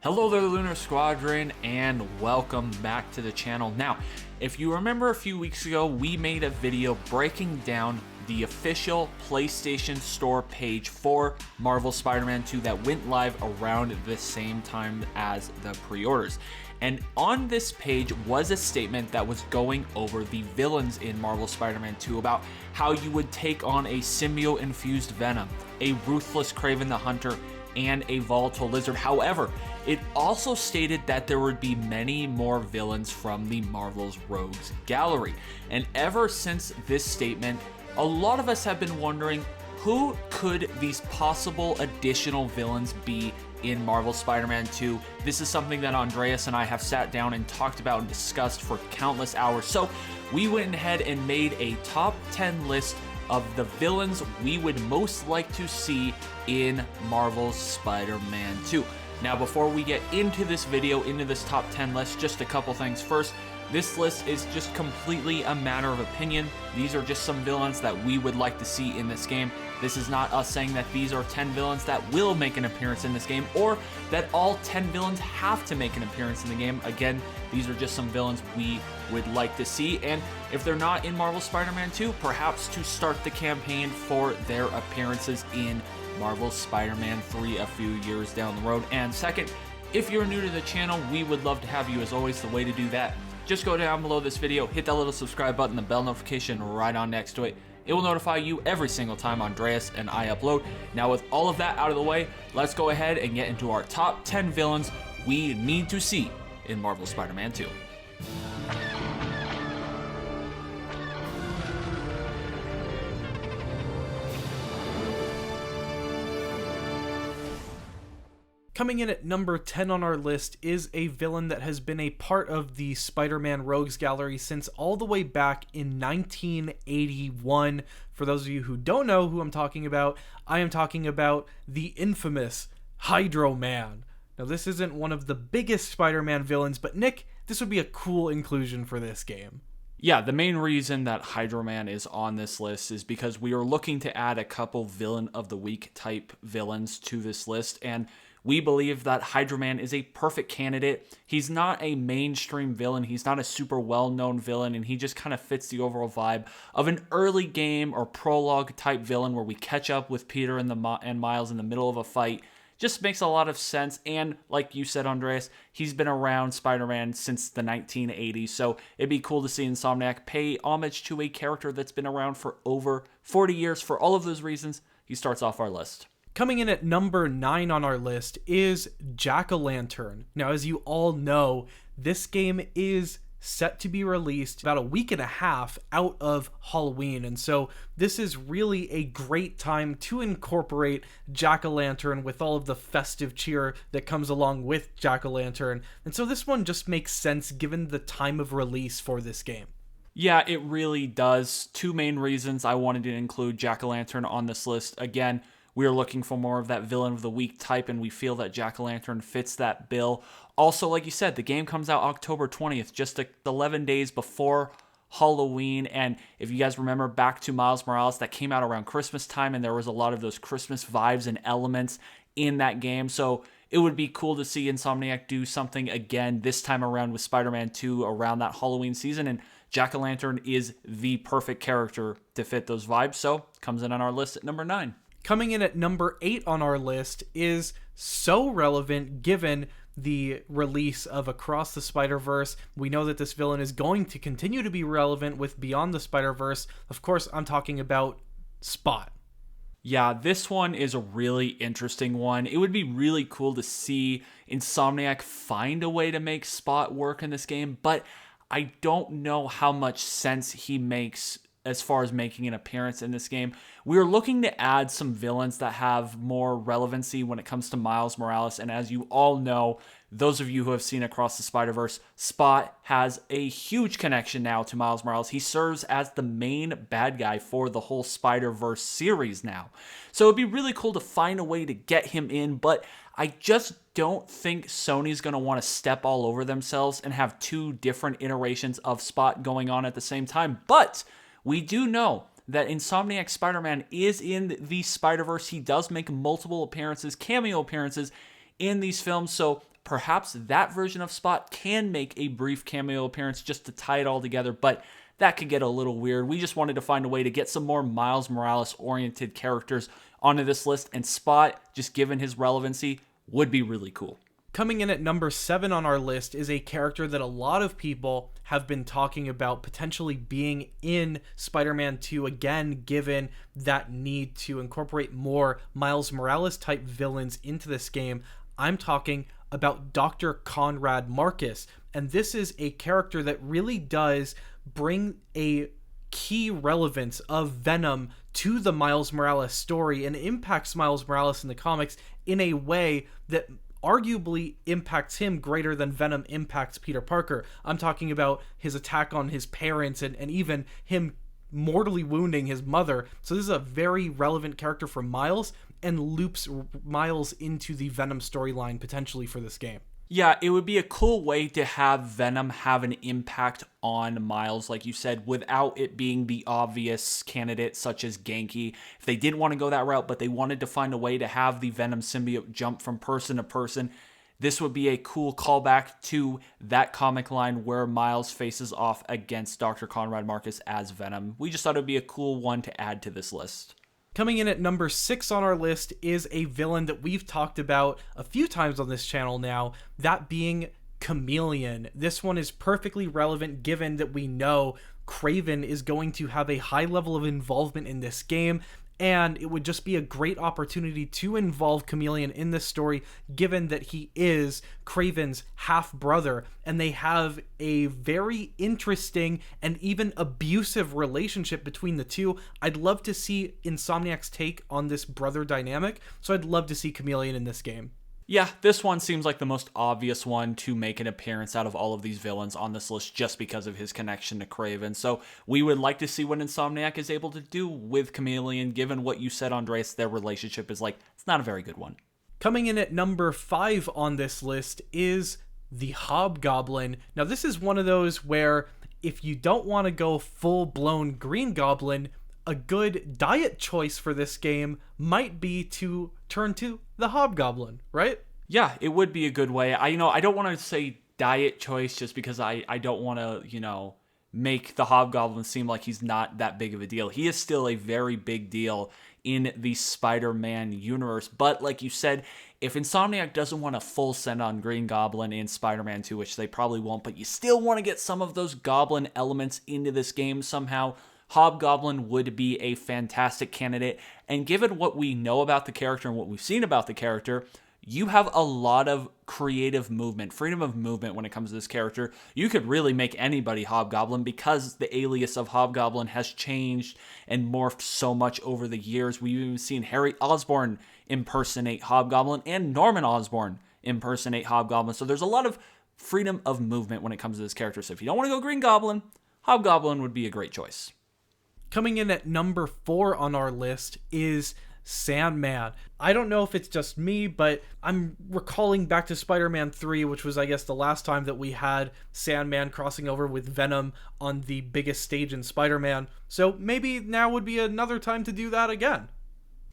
Hello there, Lunar Squadron, and welcome back to the channel. Now, if you remember a few weeks ago, we made a video breaking down the official PlayStation Store page for Marvel Spider-Man 2 that went live around the same time as the pre-orders. And on this page was a statement that was going over the villains in Marvel Spider-Man 2 about how you would take on a symbiote-infused Venom, a ruthless Kraven the Hunter, and a volatile lizard. However, it also stated that there would be many more villains from the Marvel's Rogues Gallery. And ever since this statement, a lot of us have been wondering, who could these possible additional villains be in Marvel Spider-Man 2? This is something that Andreas and I have sat down and talked about and discussed for countless hours. So we went ahead and made a top 10 list of the villains we would most like to see in Marvel's Spider-Man 2. Now, before we get into this video, into this top 10 list, just a couple things. First, this list is just completely a matter of opinion. These are just some villains that we would like to see in this game. This is not us saying that these are 10 villains that will make an appearance in this game, or that all 10 villains have to make an appearance in the game. Again, these are just some villains we would like to see, and if they're not in Marvel Spider-Man 2, perhaps to start the campaign for their appearances in Marvel Spider-Man 3 a few years down the road. And second, if you're new to the channel, we would love to have you. As always, the way to do that, just go down below this video, hit that little subscribe button, the bell notification right on next to it. It will notify you every single time Andreas and I upload. Now, with all of that out of the way, let's go ahead and get into our top 10 villains we need to see in Marvel Spider-Man 2. Coming in at number 10 on our list is a villain that has been a part of the Spider-Man Rogues Gallery since all the way back in 1981. For those of you who don't know who I'm talking about, I am talking about the infamous Hydro Man. Now, this isn't one of the biggest Spider-Man villains, but Nick, this would be a cool inclusion for this game. Yeah, the main reason that Hydro Man is on this list is because we are looking to add a couple Villain of the Week type villains to this list, and we believe that Hydro Man is a perfect candidate. He's not a mainstream villain. He's not a super well-known villain, and he just kind of fits the overall vibe of an early game or prologue type villain where we catch up with Peter and Miles in the middle of a fight. Just makes a lot of sense, and like you said, Andreas, he's been around Spider-Man since the 1980s, so it'd be cool to see Insomniac pay homage to a character that's been around for over 40 years. For all of those reasons, he starts off our list. Coming in at number 9 on our list is Jack-o'-lantern. Now, as you all know, this game is set to be released about a week and a half out of Halloween, and so this is really a great time to incorporate Jack-o'-lantern with all of the festive cheer that comes along with Jack-o'-lantern, and so this one just makes sense given the time of release for this game. Yeah, it really does. Two main reasons I wanted to include Jack-o'-lantern on this list. Again, we are looking for more of that Villain of the Week type, and we feel that Jack-o'-lantern fits that bill. Also, like you said, the game comes out October 20th, just 11 days before Halloween. And if you guys remember back to Miles Morales, that came out around Christmas time, and there was a lot of those Christmas vibes and elements in that game. So it would be cool to see Insomniac do something again this time around with Spider-Man 2 around that Halloween season. And Jack-o'-lantern is the perfect character to fit those vibes. So comes in on our list at number 9. Coming in at number 8 on our list is so relevant given the release of Across the Spider-Verse. We know that this villain is going to continue to be relevant with Beyond the Spider-Verse. Of course, I'm talking about Spot. Yeah, this one is a really interesting one. It would be really cool to see Insomniac find a way to make Spot work in this game, but I don't know how much sense he makes as far as making an appearance in this game. We're looking to add some villains that have more relevancy when it comes to Miles Morales, and as you all know, those of you who have seen Across the Spider-Verse, Spot has a huge connection now to Miles Morales. He serves as the main bad guy for the whole Spider-Verse series now. So it'd be really cool to find a way to get him in, but I just don't think Sony's going to want to step all over themselves and have two different iterations of Spot going on at the same time. But we do know that Insomniac Spider-Man is in the Spider-Verse. He does make multiple appearances, cameo appearances in these films, so perhaps that version of Spot can make a brief cameo appearance just to tie it all together, but that could get a little weird. We just wanted to find a way to get some more Miles Morales-oriented characters onto this list, and Spot, just given his relevancy, would be really cool. Coming in at number 7 on our list is a character that a lot of people have been talking about potentially being in Spider-Man 2, again, given that need to incorporate more Miles Morales type villains into this game. I'm talking about Dr. Conrad Marcus, and this is a character that really does bring a key relevance of Venom to the Miles Morales story and impacts Miles Morales in the comics in a way that arguably impacts him greater than Venom impacts Peter Parker. I'm talking about his attack on his parents and even him mortally wounding his mother. So this is a very relevant character for Miles and loops Miles into the Venom storyline potentially for this game. Yeah, it would be a cool way to have Venom have an impact on Miles, like you said, without it being the obvious candidate such as Genki. If they didn't want to go that route, but they wanted to find a way to have the Venom symbiote jump from person to person, this would be a cool callback to that comic line where Miles faces off against Dr. Conrad Marcus as Venom. We just thought it would be a cool one to add to this list. Coming in at number 6 on our list is a villain that we've talked about a few times on this channel now, that being Chameleon. This one is perfectly relevant given that we know Kraven is going to have a high level of involvement in this game, and it would just be a great opportunity to involve Chameleon in this story, given that he is Kraven's half-brother, and they have a very interesting and even abusive relationship between the two. I'd love to see Insomniac's take on this brother dynamic, so I'd love to see Chameleon in this game. Yeah, this one seems like the most obvious one to make an appearance out of all of these villains on this list just because of his connection to Kraven. So we would like to see what Insomniac is able to do with Chameleon, given what you said, Andres, their relationship is like, it's not a very good one. Coming in at number 5 on this list is the Hobgoblin. Now this is one of those where if you don't want to go full-blown Green Goblin, a good diet choice for this game might be to turn to the Hobgoblin, right? Yeah, it would be a good way. I don't want to say diet choice just because I don't want to, make the Hobgoblin seem like he's not that big of a deal. He is still a very big deal in the Spider-Man universe. But like you said, if Insomniac doesn't want a full send on Green Goblin in Spider-Man 2, which they probably won't, but you still want to get some of those Goblin elements into this game somehow, Hobgoblin would be a fantastic candidate, and given what we know about the character and what we've seen about the character, you have a lot of creative movement, freedom of movement when it comes to this character. You could really make anybody Hobgoblin because the alias of Hobgoblin has changed and morphed so much over the years. We've even seen Harry Osborn impersonate Hobgoblin and Norman Osborn impersonate Hobgoblin, so there's a lot of freedom of movement when it comes to this character. So if you don't want to go Green Goblin, Hobgoblin would be a great choice. Coming in at number 4 on our list is Sandman. I don't know if it's just me, but I'm recalling back to Spider-Man 3, which was, I guess, the last time that we had Sandman crossing over with Venom on the biggest stage in Spider-Man. So maybe now would be another time to do that again.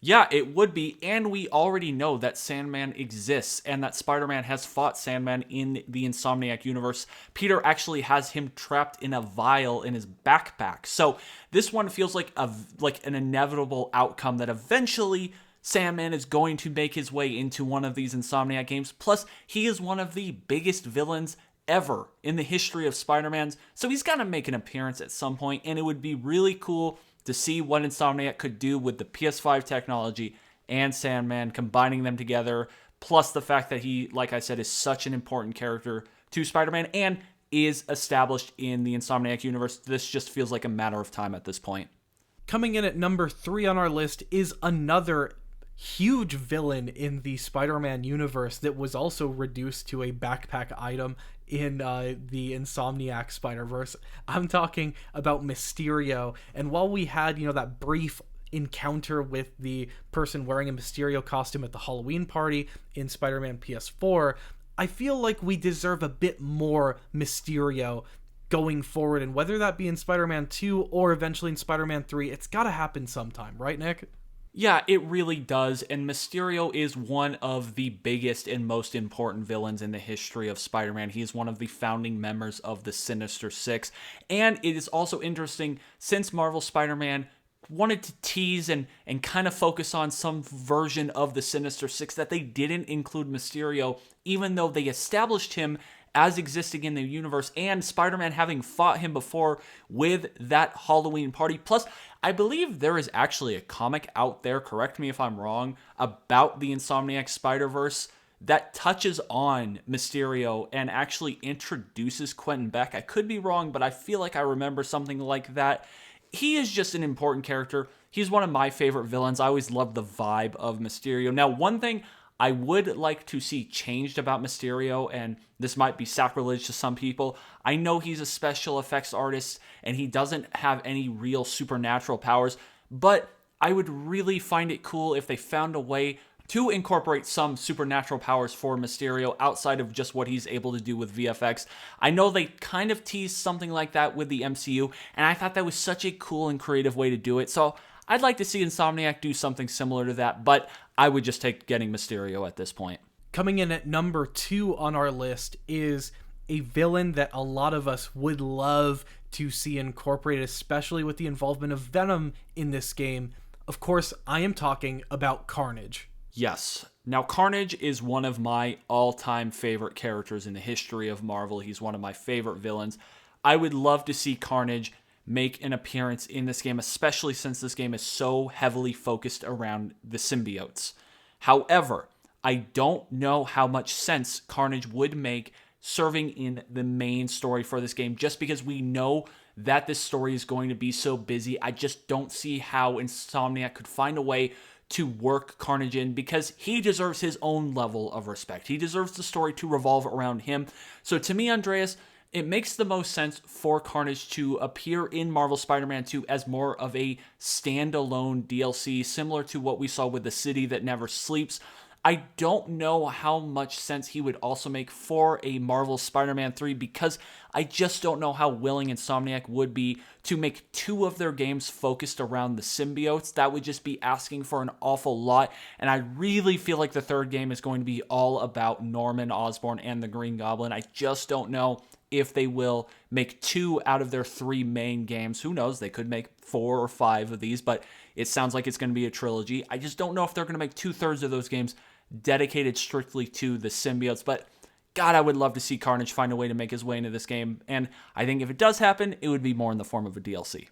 Yeah, it would be, and we already know that Sandman exists and that Spider-Man has fought Sandman in the Insomniac universe. Peter actually has him trapped in a vial in his backpack. So this one feels like an inevitable outcome that eventually Sandman is going to make his way into one of these Insomniac games. Plus, he is one of the biggest villains ever in the history of Spider-Man's, so he's got to make an appearance at some point, and it would be really cool to see what Insomniac could do with the PS5 technology and Sandman, combining them together, plus the fact that he, like I said, is such an important character to Spider-Man and is established in the Insomniac universe. This just feels like a matter of time at this point. Coming in at number 3 on our list is another huge villain in the Spider-Man universe that was also reduced to a backpack item in the Insomniac Spider-Verse. I'm talking about Mysterio. And while we had, that brief encounter with the person wearing a Mysterio costume at the Halloween party in Spider-Man PS4, I feel like we deserve a bit more Mysterio going forward, and whether that be in Spider-Man 2 or eventually in Spider-Man 3, it's gotta happen sometime, right, Nick? Yeah, it really does, and Mysterio is one of the biggest and most important villains in the history of Spider-Man. He is one of the founding members of the Sinister Six, and it is also interesting, since Marvel Spider-Man wanted to tease and kind of focus on some version of the Sinister Six, that they didn't include Mysterio, even though they established him as existing in the universe, and Spider-Man having fought him before with that Halloween party. Plus, I believe there is actually a comic out there, correct me if I'm wrong, about the Insomniac Spider-Verse that touches on Mysterio and actually introduces Quentin Beck. I could be wrong, but I feel like I remember something like that. He is just an important character. He's one of my favorite villains. I always loved the vibe of Mysterio. Now, one thing I would like to see changed about Mysterio, and this might be sacrilege to some people, I know he's a special effects artist and he doesn't have any real supernatural powers, but I would really find it cool if they found a way to incorporate some supernatural powers for Mysterio outside of just what he's able to do with VFX. I know they kind of teased something like that with the MCU, and I thought that was such a cool and creative way to do it, so I'd like to see Insomniac do something similar to that, but I would just take getting Mysterio at this point. Coming in at number 2 on our list is a villain that a lot of us would love to see incorporated, especially with the involvement of Venom in this game. Of course, I am talking about Carnage. Yes. Now, Carnage is one of my all-time favorite characters in the history of Marvel. He's one of my favorite villains. I would love to see Carnage make an appearance in this game, especially since this game is so heavily focused around the symbiotes. However, I don't know how much sense Carnage would make serving in the main story for this game, just because we know that this story is going to be so busy. I just don't see how Insomniac could find a way to work Carnage in, because he deserves his own level of respect. He deserves the story to revolve around him. So to me, Andreas, it makes the most sense for Carnage to appear in Marvel Spider-Man 2 as more of a standalone DLC, similar to what we saw with The City That Never Sleeps. I don't know how much sense he would also make for a Marvel Spider-Man 3, because I just don't know how willing Insomniac would be to make 2 of their games focused around the symbiotes. That would just be asking for an awful lot, and I really feel like the 3rd game is going to be all about Norman Osborn and the Green Goblin. I just don't know if they will make 2 out of their 3 main games. Who knows? They could make 4 or 5 of these, but it sounds like it's going to be a trilogy. I just don't know if they're going to make 2/3 of those games dedicated strictly to the symbiotes, but God, I would love to see Carnage find a way to make his way into this game, and I think if it does happen, it would be more in the form of a DLC.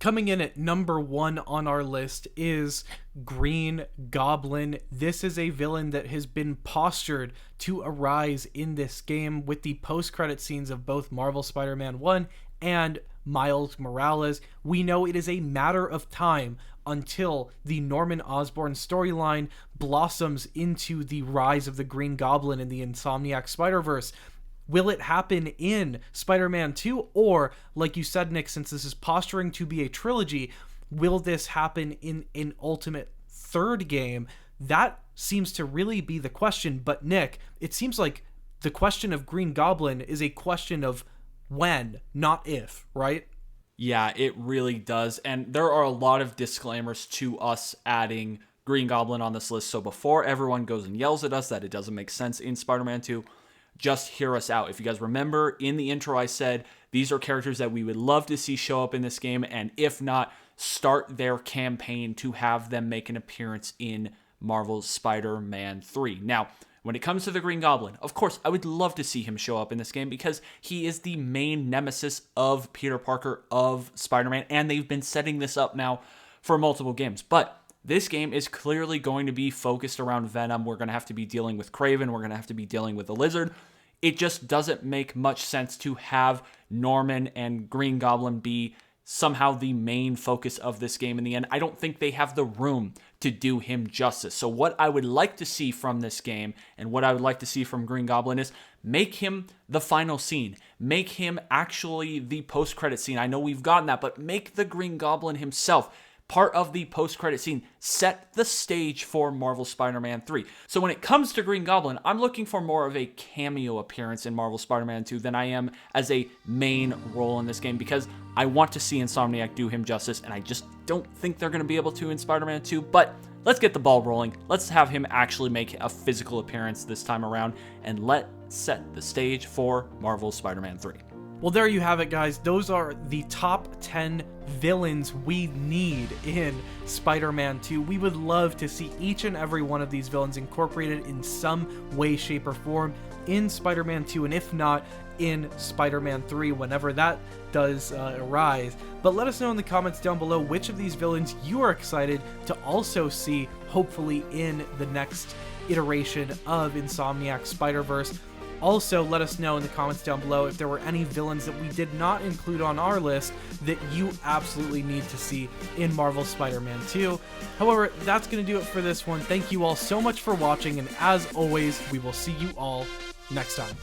Coming in at number 1 on our list is Green Goblin. This is a villain that has been postured to arise in this game with the post-credit scenes of both Marvel Spider-Man 1 and Miles Morales. We know it is a matter of time until the Norman Osborn storyline blossoms into the rise of the Green Goblin in the Insomniac Spider-Verse. Will it happen in Spider-Man 2? Or, like you said, Nick, since this is posturing to be a trilogy, will this happen in an ultimate 3rd game? That seems to really be the question. But, Nick, it seems like the question of Green Goblin is a question of when, not if, right? Yeah, it really does. And there are a lot of disclaimers to us adding Green Goblin on this list. So before everyone goes and yells at us that it doesn't make sense in Spider-Man 2, just hear us out. If you guys remember, in the intro I said these are characters that we would love to see show up in this game, and if not, start their campaign to have them make an appearance in Marvel's Spider-Man 3. Now, when it comes to the Green Goblin, of course, I would love to see him show up in this game because he is the main nemesis of Peter Parker, of Spider-Man, and they've been setting this up now for multiple games. But this game is clearly going to be focused around Venom. We're going to have to be dealing with Kraven. We're going to have to be dealing with the Lizard. It just doesn't make much sense to have Norman and Green Goblin be somehow the main focus of this game in the end. I don't think they have the room to do him justice. So what I would like to see from this game, and what I would like to see from Green Goblin, is make him the final scene. Make him actually the post-credit scene. I know we've gotten that, but make the Green Goblin himself part of the post-credit scene, set the stage for Marvel Spider-Man 3. So when it comes to Green Goblin, I'm looking for more of a cameo appearance in Marvel Spider-Man 2 than I am as a main role in this game, because I want to see Insomniac do him justice, and I just don't think they're going to be able to in Spider-Man 2, but let's get the ball rolling. Let's have him actually make a physical appearance this time around, and let's set the stage for Marvel Spider-Man 3. Well, there you have it, guys. Those are the top 10 villains we need in Spider-Man 2. We would love to see each and every one of these villains incorporated in some way, shape, or form in Spider-Man 2, and if not, in Spider-Man 3 whenever that does arise. But let us know in the comments down below which of these villains you are excited to also see, hopefully, in the next iteration of Insomniac Spider-Verse. Also, let us know in the comments down below if there were any villains that we did not include on our list that you absolutely need to see in Marvel Spider-Man 2. However, that's going to do it for this one. Thank you all so much for watching, and as always, we will see you all next time.